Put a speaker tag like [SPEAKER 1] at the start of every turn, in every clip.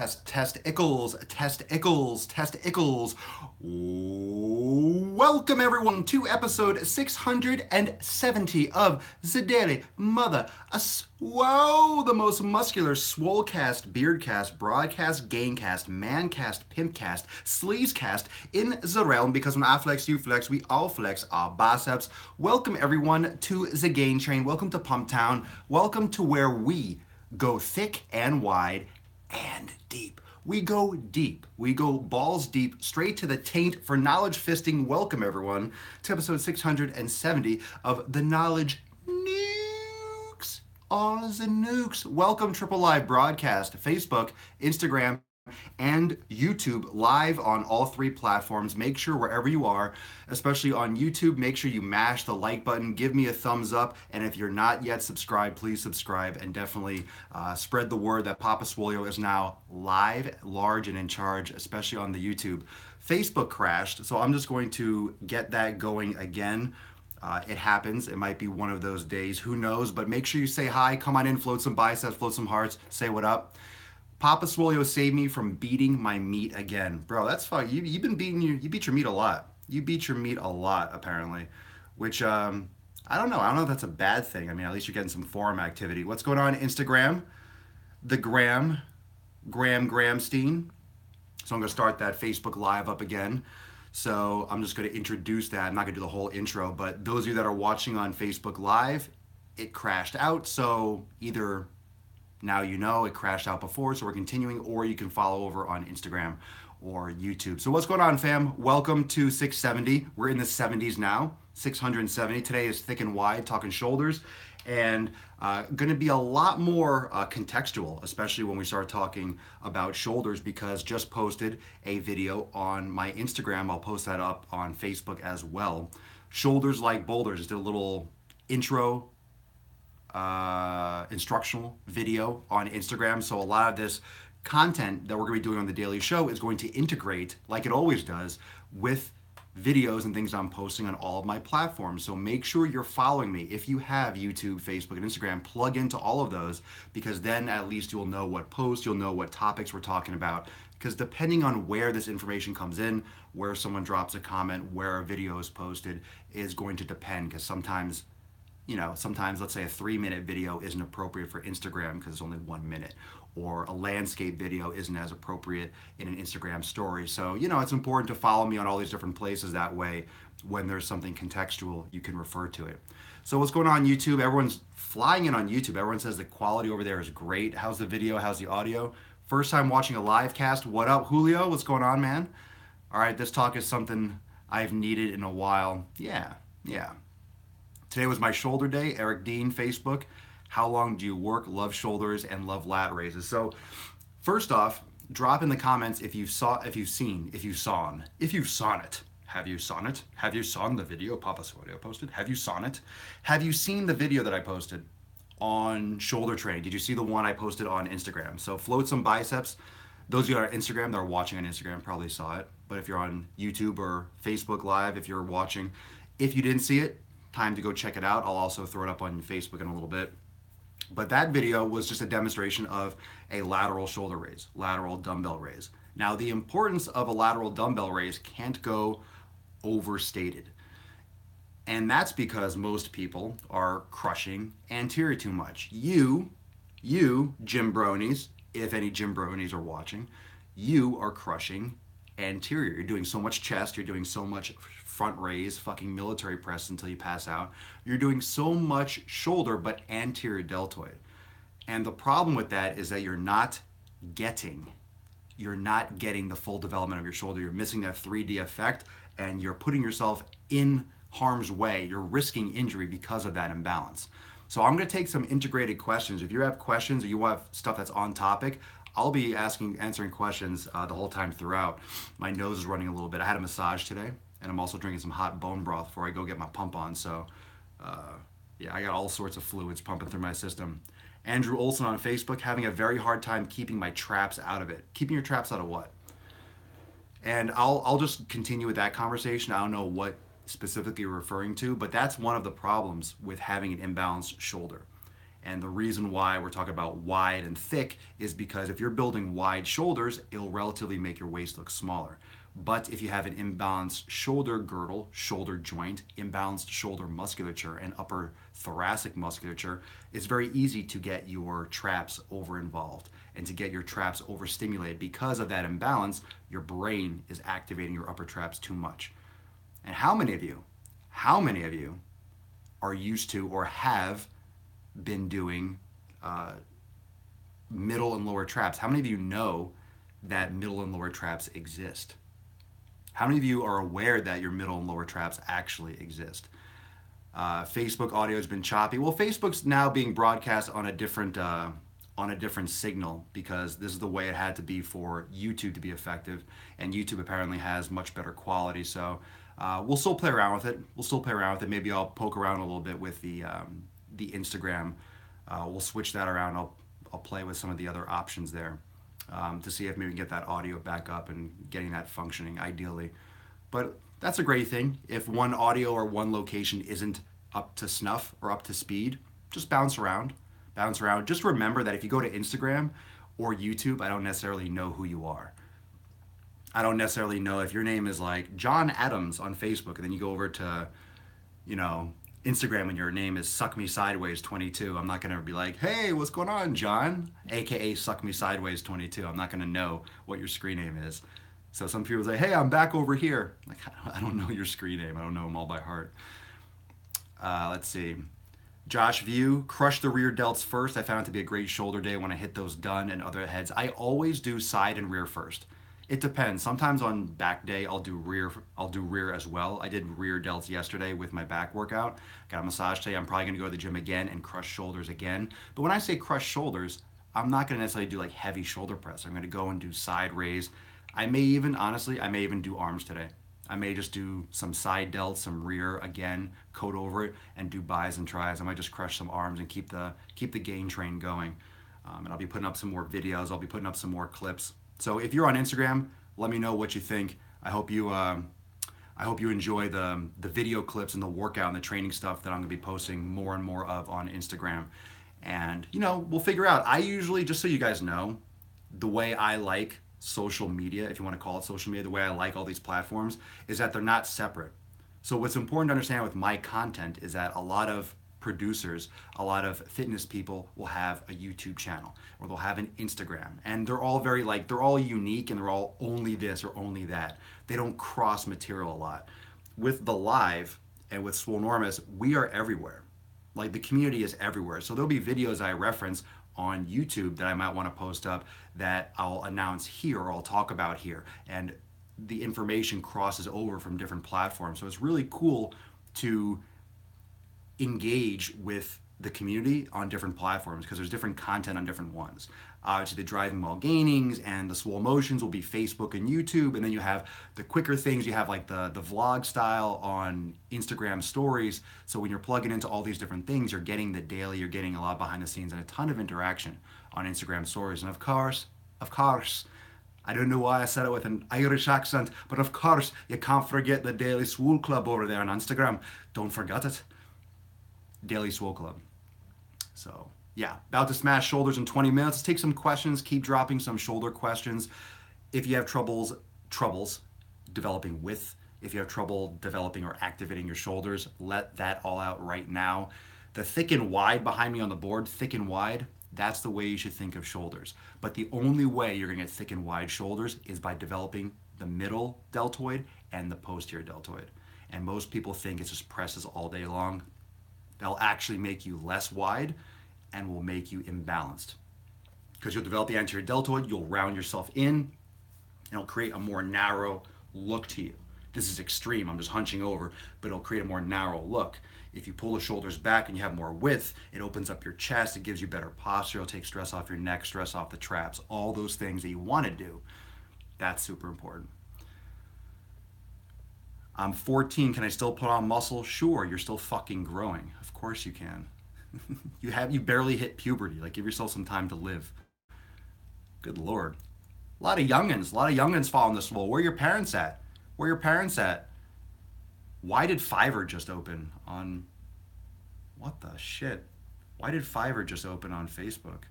[SPEAKER 1] Test Ickles. Welcome everyone to episode 670 of the Daily Mother a Swole, the most muscular Swolecast, Beardcast, Broadcast, Gaincast, Mancast, Pimpcast, Sleazecast in the realm, because when I flex, you flex, we all flex our biceps. Welcome everyone to the Gain Train. Welcome to Pump Town. Welcome to where we go thick and wide and deep. We go deep. We go balls deep, straight to the taint for knowledge fisting. Welcome, everyone, to episode 670 of the Knowledge Nukes on the Nukes. Welcome, Triple Live Broadcast, Facebook, Instagram, and YouTube, live on all three platforms. Make sure wherever you are, especially on YouTube, make sure you mash the like button, give me a thumbs up, and if you're not yet subscribed, please subscribe, and definitely spread the word that Papa Swolio is now live, large, and in charge, especially on the YouTube. Facebook crashed, so I'm just going to get that going again. It happens. It might be one of those days. Who knows? But make sure you say hi. Come on in, float some biceps, float some hearts, say what up. Papa Swolio saved me from beating my meat again. Bro, that's fine. You've been beating you beat your meat a lot. You beat your meat a lot, apparently. Which, I don't know. I don't know if that's a bad thing. I mean, at least you're getting some forum activity. What's going on Instagram? The Gramstein. So I'm going to start that Facebook Live up again. So I'm just going to introduce that. I'm not going to do the whole intro, but those of you that are watching on Facebook Live, it crashed out. So either now you know it crashed out before, so we're continuing, or you can follow over on Instagram or YouTube. So what's going on, fam? Welcome to 670. We're in the 70s now, 670. Today is thick and wide, talking shoulders, and going to be a lot more contextual, especially when we start talking about shoulders, because just posted a video on my Instagram. I'll post that up on Facebook as well. Shoulders like boulders. Just did a little intro instructional video on Instagram. So a lot of this content that we're going to be doing on the daily show is going to integrate, like it always does, with videos and things I'm posting on all of my platforms. So make sure you're following me. If you have YouTube, Facebook, and Instagram, plug into all of those, because then at least you'll know what posts, you'll know what topics we're talking about. Because depending on where this information comes in, where someone drops a comment, where a video is posted, is going to depend. Because sometimes let's say a 3-minute video isn't appropriate for Instagram because it's only 1 minute, or a landscape video isn't as appropriate in an Instagram story. So, it's important to follow me on all these different places. That way, when there's something contextual, you can refer to it. So what's going on YouTube? Everyone's flying in on YouTube. Everyone says the quality over there is great. How's the video? How's the audio? First time watching a live cast. What up, Julio? What's going on, man? All right, this talk is something I've needed in a while. Yeah. Today was my shoulder day. Eric Dean, Facebook. How long do you work, love shoulders, and love lat raises? So, first off, drop in the comments if you saw it. Have you seen the video Papa Swolio posted? Have you saw it? Have you seen the video that I posted on shoulder training? Did you see the one I posted on Instagram? So float some biceps. Those of you that are on Instagram, that are watching on Instagram, probably saw it. But if you're on YouTube or Facebook Live, if you're watching, if you didn't see it, time to go check it out. I'll also throw it up on Facebook in a little bit. But that video was just a demonstration of a lateral shoulder raise, lateral dumbbell raise. Now, the importance of a lateral dumbbell raise can't go overstated. And that's because most people are crushing anterior too much. You, gym bronies, if any gym bronies are watching, you are crushing anterior. You're doing so much chest, you're doing so much front raise, fucking military press until you pass out. You're doing so much shoulder, but anterior deltoid. And the problem with that is that you're not getting the full development of your shoulder. You're missing that 3D effect, and you're putting yourself in harm's way. You're risking injury because of that imbalance. So I'm going to take some integrated questions. If you have questions or you have stuff that's on topic, I'll be answering questions the whole time throughout. My nose is running a little bit. I had a massage today, and I'm also drinking some hot bone broth before I go get my pump on. So, I got all sorts of fluids pumping through my system. Andrew Olson on Facebook, having a very hard time keeping my traps out of it. Keeping your traps out of what? And I'll just continue with that conversation. I don't know what specifically you're referring to, but that's one of the problems with having an imbalanced shoulder. And the reason why we're talking about wide and thick is because if you're building wide shoulders, it'll relatively make your waist look smaller. But if you have an imbalanced shoulder girdle, shoulder joint, imbalanced shoulder musculature, and upper thoracic musculature, it's very easy to get your traps over involved and to get your traps overstimulated. Because of that imbalance, your brain is activating your upper traps too much. And how many of you are used to or have been doing middle and lower traps? How many of you know that middle and lower traps exist? How many of you are aware that your middle and lower traps actually exist? Facebook audio has been choppy. Well, Facebook's now being broadcast on a different signal because this is the way it had to be for YouTube to be effective, and YouTube apparently has much better quality. So we'll still play around with it. Maybe I'll poke around a little bit with the Instagram. We'll switch that around. I'll play with some of the other options there to see if maybe we can get that audio back up and getting that functioning ideally. But that's a great thing. If one audio or one location isn't up to snuff or up to speed, just bounce around. Just remember that if you go to Instagram or YouTube, I don't necessarily know who you are. I don't necessarily know if your name is like John Adams on Facebook and then you go over to, Instagram and your name is Suck Me Sideways 22. I'm not gonna be like, hey, what's going on, John? AKA Suck Me Sideways 22. I'm not gonna know what your screen name is. So some people say, hey, I'm back over here. Like, I don't know your screen name. I don't know them all by heart. Let's see. Josh View, crush the rear delts first. I found it to be a great shoulder day when I hit those done and other heads. I always do side and rear first. It depends. Sometimes on back day I'll do rear as well. I did rear delts yesterday with my back workout. Got a massage today. I'm probably gonna go to the gym again and crush shoulders again. But when I say crush shoulders, I'm not gonna necessarily do like heavy shoulder press. I'm gonna go and do side raise. I may even do arms today. I may just do some side delts, some rear again, coat over it, and do bis and tris. I might just crush some arms and keep the gain train going. And I'll be putting up some more videos. I'll be putting up some more clips. So if you're on Instagram, let me know what you think. I hope you enjoy the video clips and the workout and the training stuff that I'm gonna be posting more and more of on Instagram. And we'll figure out. I usually, just so you guys know, the way I like social media, if you want to call it social media, the way I like all these platforms is that they're not separate. So what's important to understand with my content is that a lot of producers, a lot of fitness people will have a YouTube channel or they'll have an Instagram, and they're all they're all unique and they're all only this or only that. They don't cross material a lot. With the live and with Swolenormous, we are everywhere. Like, the community is everywhere. So there'll be videos I reference on YouTube that I might want to post up that I'll announce here or I'll talk about here. And the information crosses over from different platforms. So it's really cool to engage with the community on different platforms because there's different content on different ones. Obviously, the driving while gainings and the swole motions will be Facebook and YouTube, and then you have the quicker things. You have like the vlog style on Instagram stories. So when you're plugging into all these different things, you're getting the daily, you're getting a lot behind the scenes and a ton of interaction on Instagram stories. And of course, I don't know why I said it with an Irish accent, but of course, you can't forget the Daily Swole Club over there on Instagram. Don't forget it. Daily Swole Club. So yeah, about to smash shoulders in 20 minutes. Let's take some questions. Keep dropping some shoulder questions. If you have troubles developing width, if you have trouble developing or activating your shoulders, let that all out right now. The thick and wide behind me on the board, thick and wide, that's the way you should think of shoulders. But the only way you're gonna get thick and wide shoulders is by developing the middle deltoid and the posterior deltoid. And most people think it's just presses all day long. They'll actually make you less wide and will make you imbalanced. Because you'll develop the anterior deltoid, you'll round yourself in, and it'll create a more narrow look to you. This is extreme, I'm just hunching over, but it'll create a more narrow look. If you pull the shoulders back and you have more width, it opens up your chest, it gives you better posture, it'll take stress off your neck, stress off the traps, all those things that you want to do. That's super important. I'm 14, can I still put on muscle? Sure, you're still fucking growing. Of course you can. You barely hit puberty. Like, give yourself some time to live. Good Lord. A lot of youngins fall in this swole. Where are your parents at? Where are your parents at? Why did Fiverr just open on, what the shit? Why did Fiverr just open on Facebook?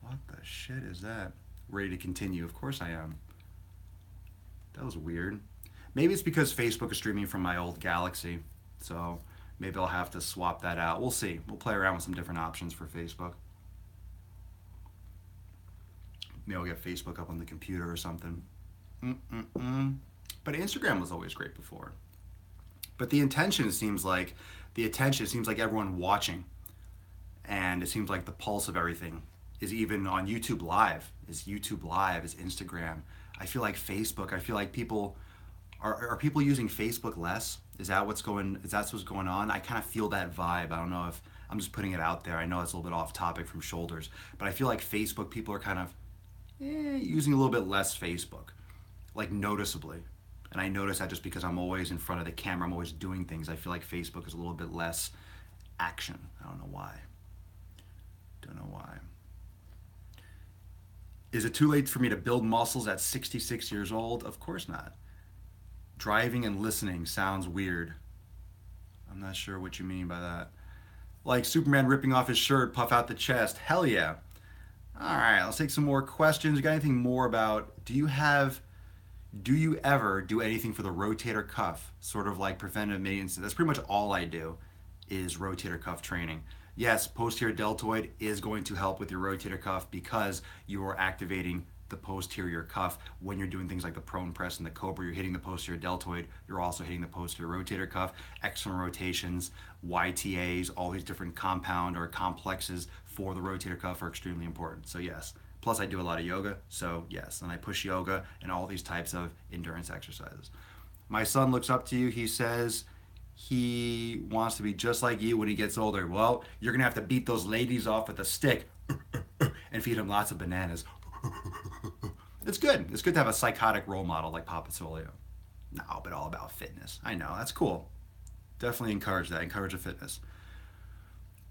[SPEAKER 1] What the shit is that? Ready to continue. Of course I am. That was weird. Maybe it's because Facebook is streaming from my old Galaxy. So maybe I'll have to swap that out. We'll see. We'll play around with some different options for Facebook. Maybe I'll get Facebook up on the computer or something. Mm-mm-mm. But Instagram was always great before. But the attention seems like everyone watching, and it seems like the pulse of everything is even on YouTube Live. Is YouTube Live? Is Instagram? I feel like Facebook. I feel like people are people using Facebook less? Is that what's going? Is that what's going on? I kind of feel that vibe. I don't know if I'm just putting it out there. I know it's a little bit off topic from shoulders, but I feel like Facebook people are kind of using a little bit less Facebook, like noticeably. And I notice that just because I'm always in front of the camera, I'm always doing things. I feel like Facebook is a little bit less action. I don't know why. Don't know why. Is it too late for me to build muscles at 66 years old? Of course not. Driving and listening sounds weird. I'm not sure what you mean by that. Like Superman ripping off his shirt, puff out the chest. Hell yeah. All right, let's take some more questions. You got anything more about, do you ever do anything for the rotator cuff? Sort of like preventive maintenance. That's pretty much all I do is rotator cuff training. Yes, posterior deltoid is going to help with your rotator cuff because you are activating the posterior cuff when you're doing things like the prone press and the cobra. You're hitting the posterior deltoid. You're also hitting the posterior rotator cuff. External rotations, YTAs, all these different compound or complexes for the rotator cuff are extremely important. So yes. Plus I do a lot of yoga, so yes. And I push yoga and all these types of endurance exercises. My son looks up to you. He says he wants to be just like you when he gets older. Well, you're gonna have to beat those ladies off with a stick and feed him lots of bananas. It's good. It's good to have a psychotic role model like Papa Swole. No, but all about fitness. I know, that's cool. Definitely encourage that. Encourage the fitness.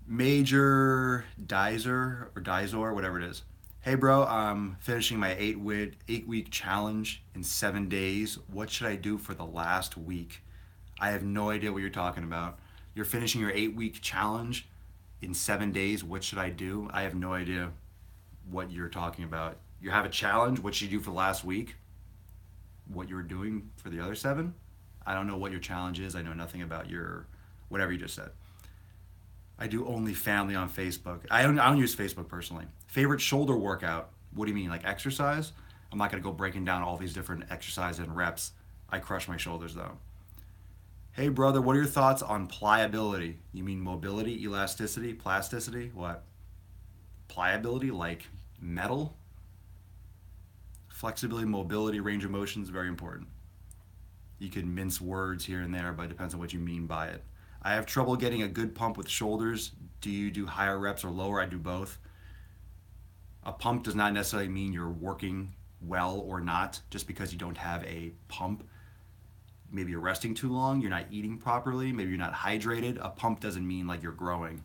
[SPEAKER 1] Major Dizor, whatever it is. Hey bro, I'm finishing my 8-week challenge in 7 days. What should I do for the last week? I have no idea what you're talking about. You're finishing your 8-week challenge in 7 days. What should I do? I have no idea what you're talking about. You have a challenge. What should you do for the last week? What you were doing for the other 7? I don't know what your challenge is. I know nothing about your whatever you just said. I do only family on Facebook. I don't use Facebook personally. Favorite shoulder workout? What do you mean, like exercise? I'm not gonna go breaking down all these different exercises and reps. I crush my shoulders though. Hey brother, what are your thoughts on pliability? You mean mobility, elasticity, plasticity? What? Pliability, like metal? Flexibility, mobility, range of motion is very important. You can mince words here and there, but it depends on what you mean by it. I have trouble getting a good pump with shoulders. Do you do higher reps or lower? I do both. A pump does not necessarily mean you're working well or not. Just because you don't have a pump, maybe you're resting too long, you're not eating properly, maybe you're not hydrated. A pump doesn't mean like you're growing.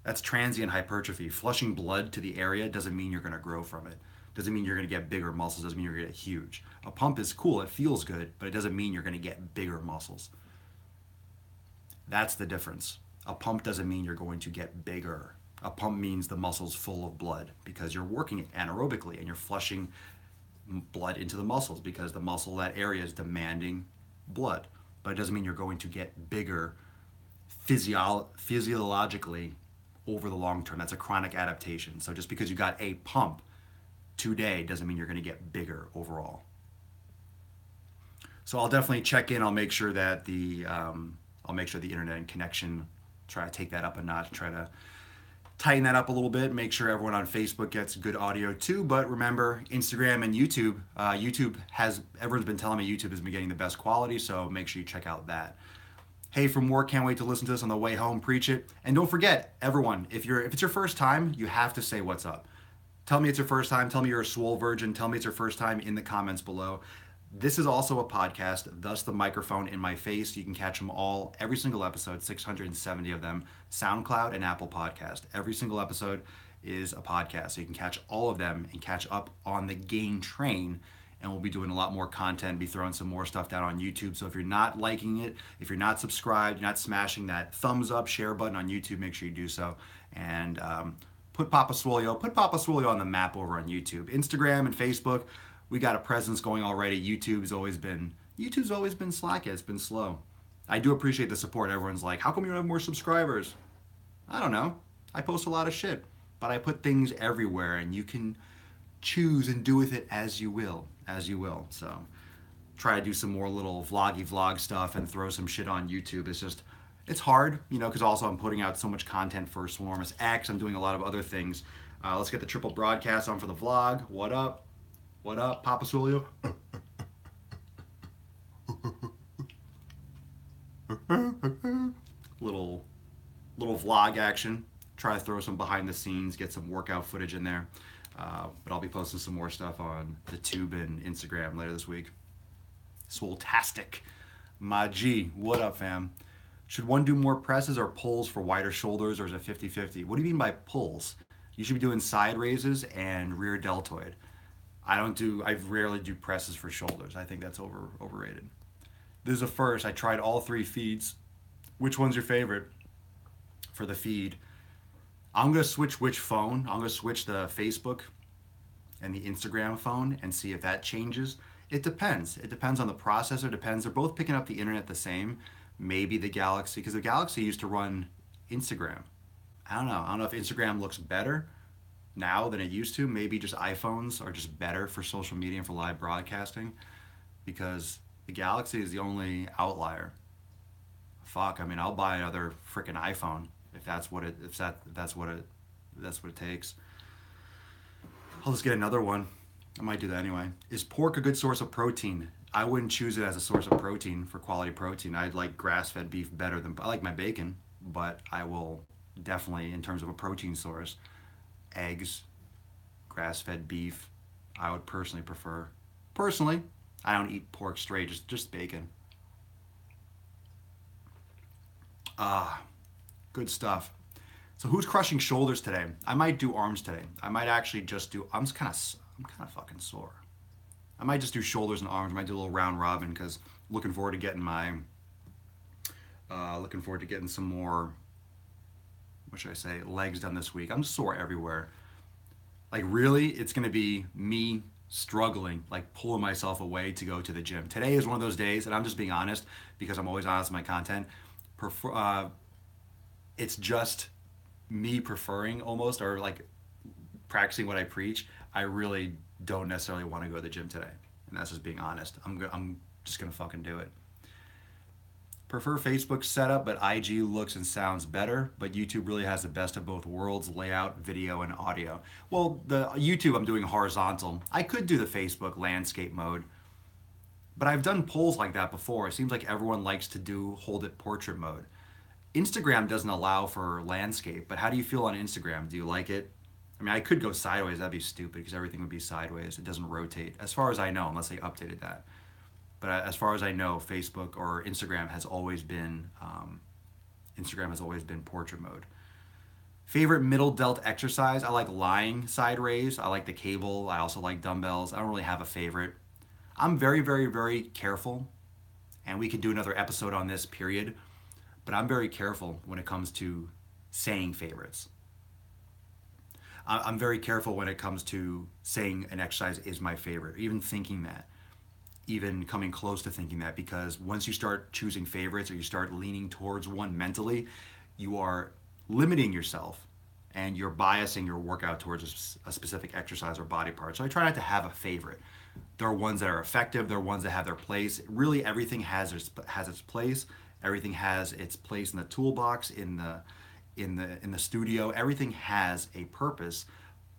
[SPEAKER 1] That's transient hypertrophy. Flushing blood to the area doesn't mean you're going to grow from it. Doesn't mean you're going to get bigger muscles. Doesn't mean you're going to get huge. A pump is cool. It feels good, but it doesn't mean you're going to get bigger muscles. That's the difference. A pump doesn't mean you're going to get bigger. A pump means the muscle's full of blood because you're working anaerobically and you're flushing blood into the muscles because the muscle, that area is demanding blood. But it doesn't mean you're going to get bigger physiologically over the long term. That's a chronic adaptation. So just because you got a pump today doesn't mean you're going to get bigger overall. So I'll definitely check in. I'll make sure that the internet connection, try to take that up a notch, try to tighten that up a little bit, make sure everyone on Facebook gets good audio too. But remember, Instagram and YouTube, everyone's been telling me YouTube has been getting the best quality, so make sure you check out that. Hey, from work, can't wait to listen to this on the way home, preach it. And don't forget, everyone, if it's your first time, you have to say what's up. Tell me it's your first time, tell me you're a Swole virgin, tell me it's your first time in the comments below. This is also a podcast, thus the microphone in my face. You can catch them all, every single episode, 670 of them, SoundCloud and Apple Podcast. Every single episode is a podcast, so you can catch all of them and catch up on the gain train and we'll be doing a lot more content, be throwing some more stuff down on YouTube. So if you're not liking it, if you're not subscribed, you're not smashing that thumbs up, share button on YouTube, make sure you do so. And put Papa Swoleo on the map over on YouTube. Instagram and Facebook, we got a presence going already. YouTube's always been slack. It's been slow. I do appreciate the support. Everyone's like, how come you don't have more subscribers? I don't know. I post a lot of shit, but I put things everywhere, and you can choose and do with it as you will, So try to do some more little vlog stuff and throw some shit on YouTube. It's hard, because also I'm putting out so much content for Swolenormous X. I'm doing a lot of other things. Let's get the triple broadcast on for the vlog. What up? What up, Papa Swoleo? little vlog action. Try to throw some behind the scenes, get some workout footage in there. But I'll be posting some more stuff on the tube and Instagram later this week. Swoletastic. My G, what up, fam? Should one do more presses or pulls for wider shoulders, or is it 50-50? What do you mean by pulls? You should be doing side raises and rear deltoid. I rarely do presses for shoulders. I think that's overrated. This is a first. I tried all 3 feeds. Which one's your favorite for the feed? I'm going to switch which phone. I'm going to switch the Facebook and the Instagram phone and see if that changes. It depends. It depends on the processor. Depends. They're both picking up the internet the same. Maybe the Galaxy, because the Galaxy used to run Instagram. I don't know if Instagram looks better now than it used to. Maybe just iPhones are just better for social media and for live broadcasting, because the Galaxy is the only outlier. Fuck, I mean, I'll buy another freaking iPhone if that's what it takes. I'll just get another one. I might do that anyway. Is pork a good source of protein? I wouldn't choose it as a source of protein for quality protein. I'd like grass-fed beef better than I like my bacon, but I will definitely, in terms of a protein source, eggs, grass-fed beef, I would personally prefer. Personally, I don't eat pork straight, just bacon. Good stuff. So who's crushing shoulders today? I might do arms today. I might actually just do, I'm kind of fucking sore. I might just do shoulders and arms. I might do a little round robin, because looking forward to getting some more, what should I say, legs done this week. I'm sore everywhere. Like, really, it's going to be me struggling, like pulling myself away to go to the gym. Today is one of those days, and I'm just being honest, because I'm always honest in my content. It's just me preferring almost, or like practicing what I preach. I really don't necessarily want to go to the gym today, and that's just being honest. I'm just gonna fucking do it. Prefer Facebook setup, but IG looks and sounds better, but YouTube really has the best of both worlds: layout, video, and audio. Well, the YouTube I'm doing horizontal. I could do the Facebook landscape mode, but I've done polls like that before. It seems like everyone likes to hold it portrait mode. Instagram doesn't allow for landscape, but how do you feel on Instagram? Do you like it? I mean, I could go sideways. That'd be stupid, because everything would be sideways. It doesn't rotate, as far as I know, unless they updated that. But as far as I know, Facebook or Instagram has always been portrait mode. Favorite middle delt exercise? I like lying side raise. I like the cable. I also like dumbbells. I don't really have a favorite. I'm very, very, very careful, and we could do another episode on this, period. But I'm very careful when it comes to saying favorites. I'm very careful when it comes to saying an exercise is my favorite, even thinking that, even coming close to thinking that, because once you start choosing favorites, or you start leaning towards one mentally, you are limiting yourself, and you're biasing your workout towards a specific exercise or body part. So I try not to have a favorite. There are ones that are effective. There are ones that have their place. Really, everything has its place. Everything has its place in the toolbox, in the studio. Everything has a purpose,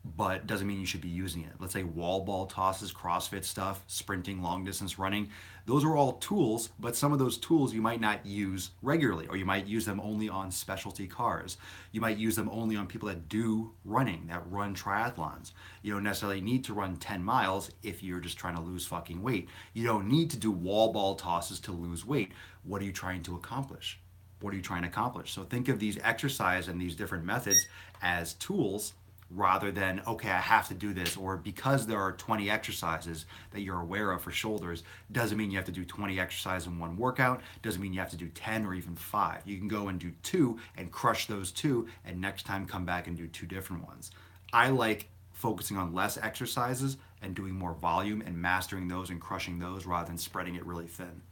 [SPEAKER 1] but doesn't mean you should be using it. Let's say wall ball tosses, CrossFit stuff, sprinting, long distance running. Those are all tools, but some of those tools you might not use regularly, or you might use them only on specialty cars. You might use them only on people that do running, that run triathlons. You don't necessarily need to run 10 miles if you're just trying to lose fucking weight. You don't need to do wall ball tosses to lose weight. What are you trying to accomplish? What are you trying to accomplish? So think of these exercise and these different methods as tools, rather than, okay, I have to do this, or because there are 20 exercises that you're aware of for shoulders, doesn't mean you have to do 20 exercises in one workout, doesn't mean you have to do 10 or even 5. You can go and do 2 and crush those 2, and next time come back and do 2 different ones. I like focusing on less exercises and doing more volume and mastering those and crushing those rather than spreading it really thin.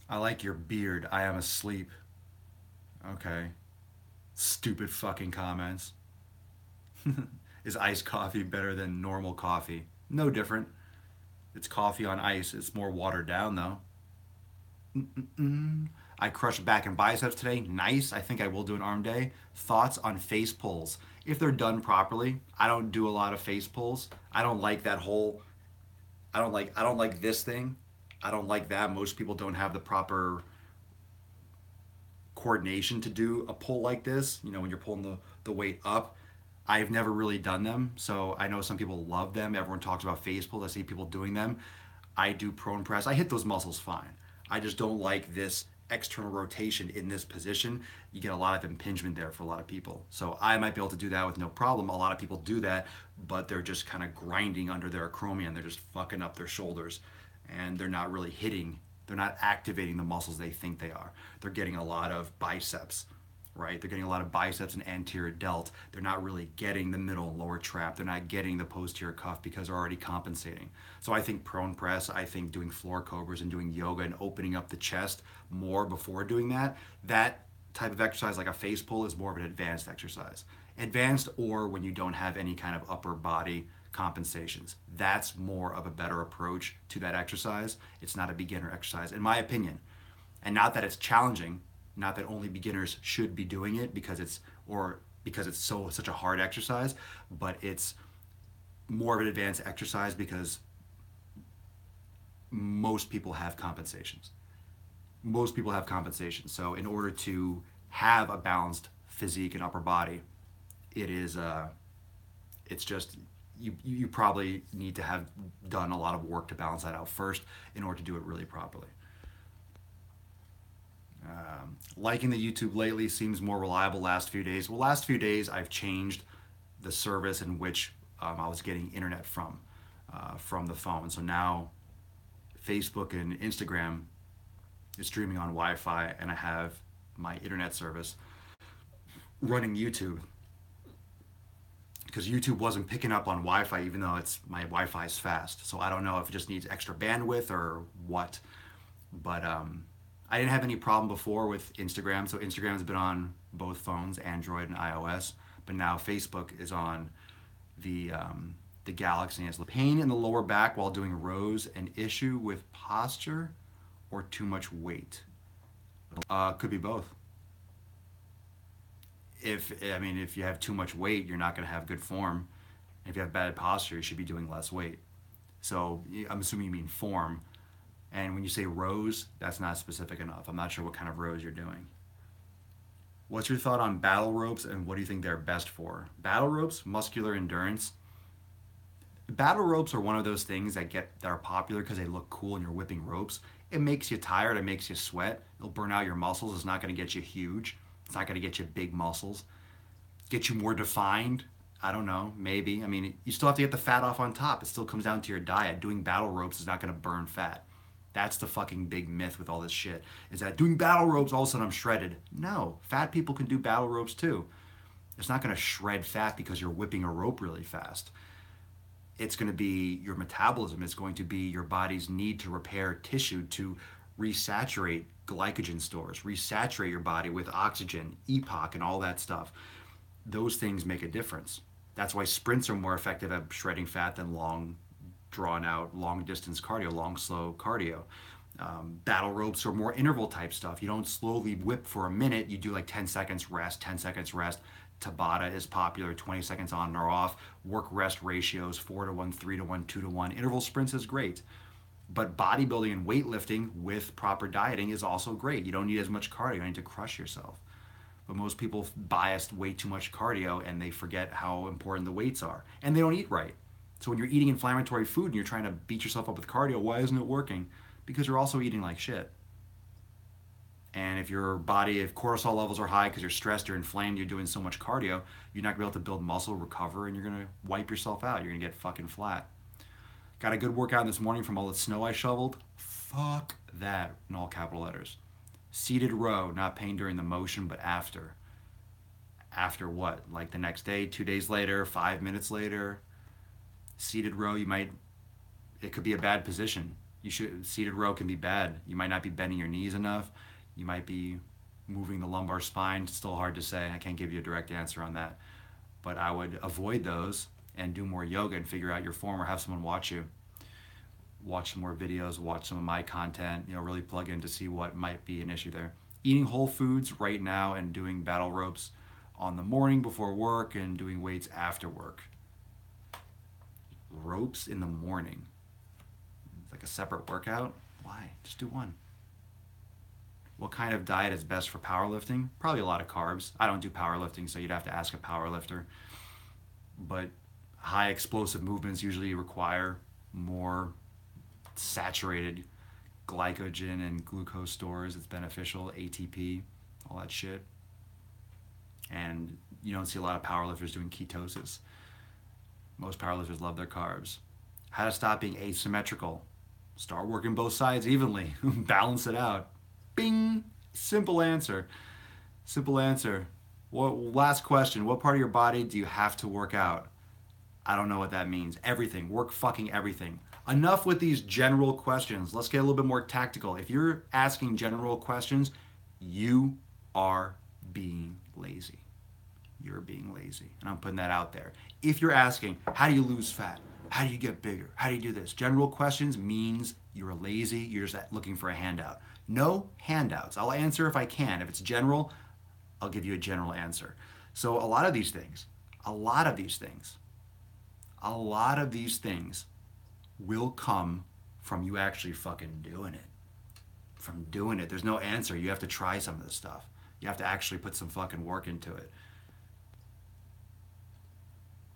[SPEAKER 1] I like your beard. I am asleep. Okay. Stupid fucking comments. Is iced coffee better than normal coffee? No different. It's coffee on ice. It's more watered down though. Mm-mm. I crushed back and biceps today. Nice. I think I will do an arm day. Thoughts on face pulls? If they're done properly, I don't do a lot of face pulls. I don't like that whole I don't like this thing. I don't like that. Most people don't have the proper coordination to do a pull like this, when you're pulling the weight up. I've never really done them, so I know some people love them. Everyone talks about face pulls. I see people doing them. I do prone press. I hit those muscles fine. I just don't like this external rotation in this position. You get a lot of impingement there for a lot of people. So I might be able to do that with no problem. A lot of people do that, but they're just kind of grinding under their acromion. They're just fucking up their shoulders, and they're not really hitting. They're not activating the muscles they think they are. They're getting a lot of biceps, right? They're getting a lot of biceps and anterior delt. They're not really getting the middle and lower trap. They're not getting the posterior cuff because they're already compensating. So I think prone press, I think doing floor cobras and doing yoga and opening up the chest more before doing that type of exercise like a face pull is more of an advanced exercise. Advanced, or when you don't have any kind of upper body compensations. That's more of a better approach to that exercise. It's not a beginner exercise, in my opinion. And not that it's challenging, not that only beginners should be doing it because it's such a hard exercise, but it's more of an advanced exercise because most people have compensations. Most people have compensations. So in order to have a balanced physique and upper body, it's just you probably need to have done a lot of work to balance that out first in order to do it really properly. Liking the YouTube lately seems more reliable last few days. Well, last few days I've changed the service in which I was getting internet from the phone. So now Facebook and Instagram is streaming on Wi-Fi, and I have my internet service running YouTube because YouTube wasn't picking up on Wi-Fi, even though my Wi-Fi is fast. So I don't know if it just needs extra bandwidth or what, but I didn't have any problem before with Instagram. So Instagram has been on both phones, Android and iOS, but now Facebook is on the Galaxy. And it's pain in the lower back while doing rows, an issue with posture or too much weight. Could be both. If you have too much weight, you're not going to have good form. If you have bad posture, you should be doing less weight. So I'm assuming you mean form. And when you say rows, that's not specific enough. I'm not sure what kind of rows you're doing. What's your thought on battle ropes, and what do you think they're best for? Battle ropes, muscular endurance. Battle ropes are one of those things that are popular because they look cool and you're whipping ropes. It makes you tired, it makes you sweat. It'll burn out your muscles. It's not going to get you huge. It's not going to get you big muscles. Get you more defined. I don't know, maybe. You still have to get the fat off on top. It still comes down to your diet. Doing battle ropes is not going to burn fat. That's the fucking big myth with all this shit, is that doing battle ropes, all of a sudden I'm shredded. No, fat people can do battle ropes too. It's not going to shred fat because you're whipping a rope really fast. It's going to be your metabolism. It's going to be your body's need to repair tissue, to resaturate glycogen stores, resaturate your body with oxygen, EPOC, and all that stuff. Those things make a difference. That's why sprints are more effective at shredding fat than long, drawn out, long distance cardio, long, slow cardio. Battle ropes are more interval type stuff. You don't slowly whip for a minute. You do like 10 seconds rest, 10 seconds rest. Tabata is popular, 20 seconds on or off. Work rest ratios, 4-1, 3-1, 2-1. Interval sprints is great. But bodybuilding and weightlifting with proper dieting is also great. You don't need as much cardio. You need to crush yourself. But most people bias way too much cardio and they forget how important the weights are. And they don't eat right. So when you're eating inflammatory food and you're trying to beat yourself up with cardio, why isn't it working? Because you're also eating like shit. And if your body, if cortisol levels are high because you're stressed, you're inflamed, you're doing so much cardio, you're not gonna be able to build muscle, recover, and you're gonna wipe yourself out. You're gonna get fucking flat. Got a good workout this morning from all the snow I shoveled. Fuck that, in all capital letters. Seated row, not pain during the motion, but after. After what? Like the next day, 2 days later, 5 minutes later. Seated row, it could be a bad position. Seated row can be bad. You might not be bending your knees enough. You might be moving the lumbar spine. It's still hard to say. I can't give you a direct answer on that. But I would avoid those and do more yoga and figure out your form, or have someone watch you. Watch some more videos, watch some of my content, really plug in to see what might be an issue there. Eating whole foods right now and doing battle ropes on the morning before work and doing weights after work. Ropes in the morning. It's like a separate workout. Why? Just do one. What kind of diet is best for powerlifting? Probably a lot of carbs. I don't do powerlifting, so you'd have to ask a powerlifter. But high explosive movements usually require more saturated glycogen and glucose stores. It's beneficial, ATP, all that shit. And you don't see a lot of powerlifters doing ketosis. Most powerlifters love their carbs. How to stop being asymmetrical? Start working both sides evenly. Balance it out. Bing! Simple answer. Simple answer. Last question. What part of your body do you have to work out? I don't know what that means. Everything. Work fucking everything. Enough with these general questions. Let's get a little bit more tactical. If you're asking general questions, you are being lazy. You're being lazy. And I'm putting that out there. If you're asking, how do you lose fat? How do you get bigger? How do you do this? General questions means you're lazy. You're just looking for a handout. No handouts. I'll answer if I can. If it's general, I'll give you a general answer. So a lot of these things will come from you actually fucking doing it. From doing it. There's no answer. You have to try some of this stuff. You have to actually put some fucking work into it.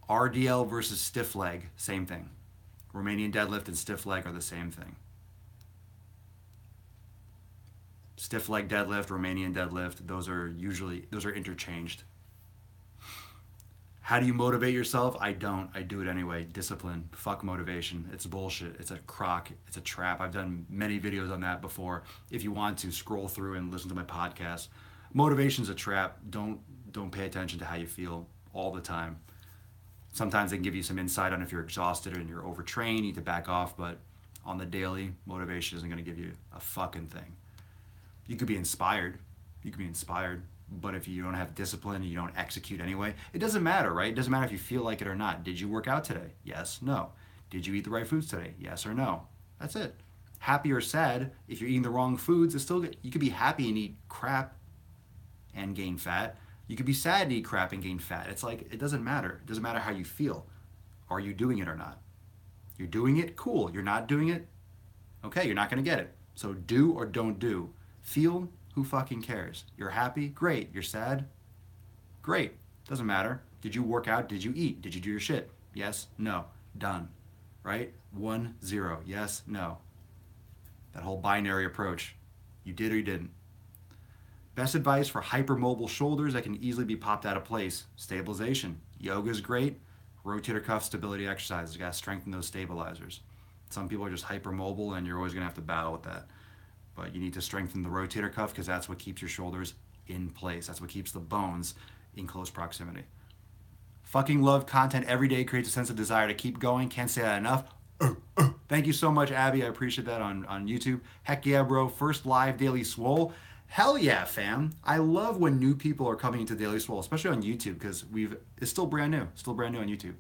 [SPEAKER 1] RDL versus stiff leg, same thing. Romanian deadlift and stiff leg are the same thing. Stiff leg deadlift, Romanian deadlift, those are interchanged. How do you motivate yourself? I don't. I do it anyway. Discipline. Fuck motivation. It's bullshit. It's a crock. It's a trap. I've done many videos on that before. If you want to, scroll through and listen to my podcast. Motivation's a trap. Don't pay attention to how you feel all the time. Sometimes they can give you some insight on if you're exhausted and you're overtrained, you need to back off, but on the daily, motivation isn't going to give you a fucking thing. You could be inspired. But if you don't have discipline and you don't execute anyway, it doesn't matter, right? It doesn't matter if you feel like it or not. Did you work out today? Yes, no. Did you eat the right foods today? Yes or no. That's it. Happy or sad, if you're eating the wrong foods, it's still good. You could be happy and eat crap and gain fat. You could be sad and eat crap and gain fat. It's like, it doesn't matter. It doesn't matter how you feel. Are you doing it or not? You're doing it? Cool. You're not doing it? Okay, you're not going to get it. So do or don't do. Feel? Who fucking cares? You're happy? Great. You're sad? Great. Doesn't matter. Did you work out? Did you eat? Did you do your shit? Yes? No. Done. Right? 1, 0. Yes? No. That whole binary approach. You did or you didn't. Best advice for hypermobile shoulders that can easily be popped out of place. Stabilization. Yoga is great. Rotator cuff stability exercises. You got to strengthen those stabilizers. Some people are just hypermobile and you're always going to have to battle with that. But you need to strengthen the rotator cuff because that's what keeps your shoulders in place. That's what keeps the bones in close proximity. Fucking love content every day. Creates a sense of desire to keep going. Can't say that enough. Thank you so much, Abby. I appreciate that on YouTube. Heck yeah, bro. First live Daily Swole. Hell yeah, fam. I love when new people are coming into Daily Swole, especially on YouTube, because it's still brand new. Still brand new on YouTube.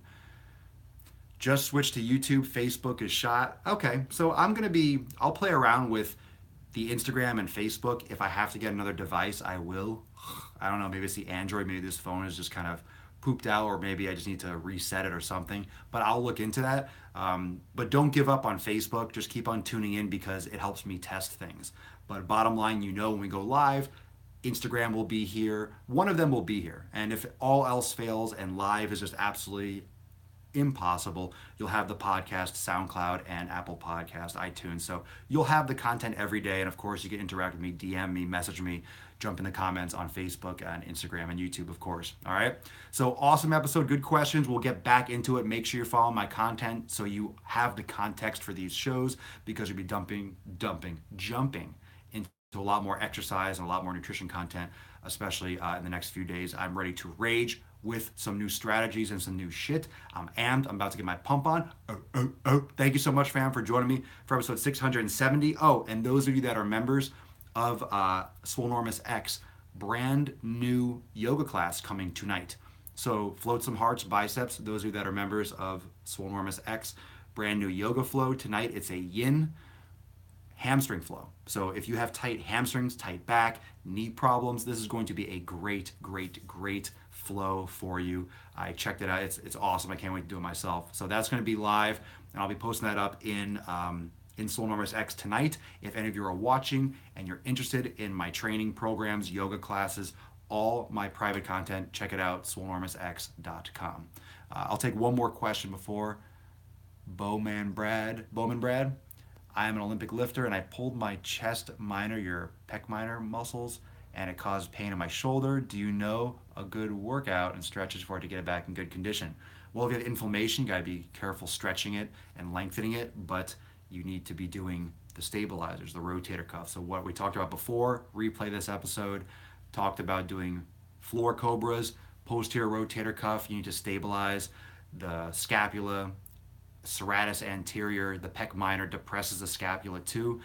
[SPEAKER 1] Just switch to YouTube. Facebook is shot. Okay, so I'll play around with the Instagram and Facebook. If I have to get another device, I will. I don't know, maybe it's the Android, maybe this phone is just kind of pooped out, or maybe I just need to reset it or something, but I'll look into that. But don't give up on Facebook. Just keep on tuning in because it helps me test things. But bottom line, when we go live, Instagram will be here. One of them will be here. And if all else fails and live is just absolutely impossible. You'll have the podcast, SoundCloud, and Apple Podcast, iTunes. So you'll have the content every day. And of course, you can interact with me, DM me, message me, jump in the comments on Facebook and Instagram and YouTube, of course. All right. So awesome episode. Good questions. We'll get back into it. Make sure you're following my content so you have the context for these shows, because you'll be jumping into a lot more exercise and a lot more nutrition content, especially in the next few days. I'm ready to rage with some new strategies and some new shit. I'm amped. I'm about to get my pump on. Thank you so much, fam, for joining me for episode 670. Oh, and those of you that are members of Swolenormous X, brand new yoga class coming tonight. So float some hearts, biceps. Those of you that are members of Swolenormous X, brand new yoga flow tonight. It's a yin hamstring flow. So if you have tight hamstrings, tight back, knee problems, this is going to be a great flow for you. I checked it out. It's awesome. I can't wait to do it myself. So that's going to be live, and I'll be posting that up in Swolenormous X tonight. If any of you are watching and you're interested in my training programs, yoga classes, all my private content, check it out, swolenormousx.com. I'll take one more question before Bowman Brad. I am an Olympic lifter, and I pulled my chest minor, your pec minor muscles, and it caused pain in my shoulder. Do you know a good workout and stretches for it to get it back in good condition? Well, if you have inflammation, you got to be careful stretching it and lengthening it, but you need to be doing the stabilizers, the rotator cuff. So what we talked about before, replay this episode, talked about doing floor cobras, posterior rotator cuff. You need to stabilize the scapula, serratus anterior. The pec minor depresses the scapula too,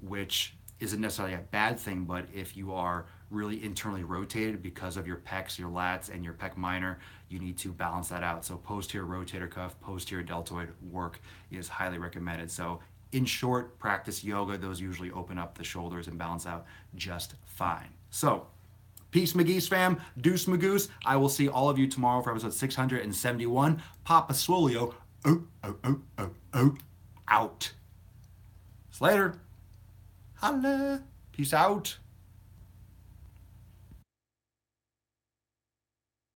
[SPEAKER 1] which isn't necessarily a bad thing, but if you are really internally rotated because of your pecs, your lats, and your pec minor, you need to balance that out. So posterior rotator cuff, posterior deltoid work is highly recommended. So in short, practice yoga. Those usually open up the shoulders and balance out just fine. So peace, McGee's fam. Deuce Magoose. I will see all of you tomorrow for episode 671. Papa Swolio. Out. See you later. Holla. Peace out.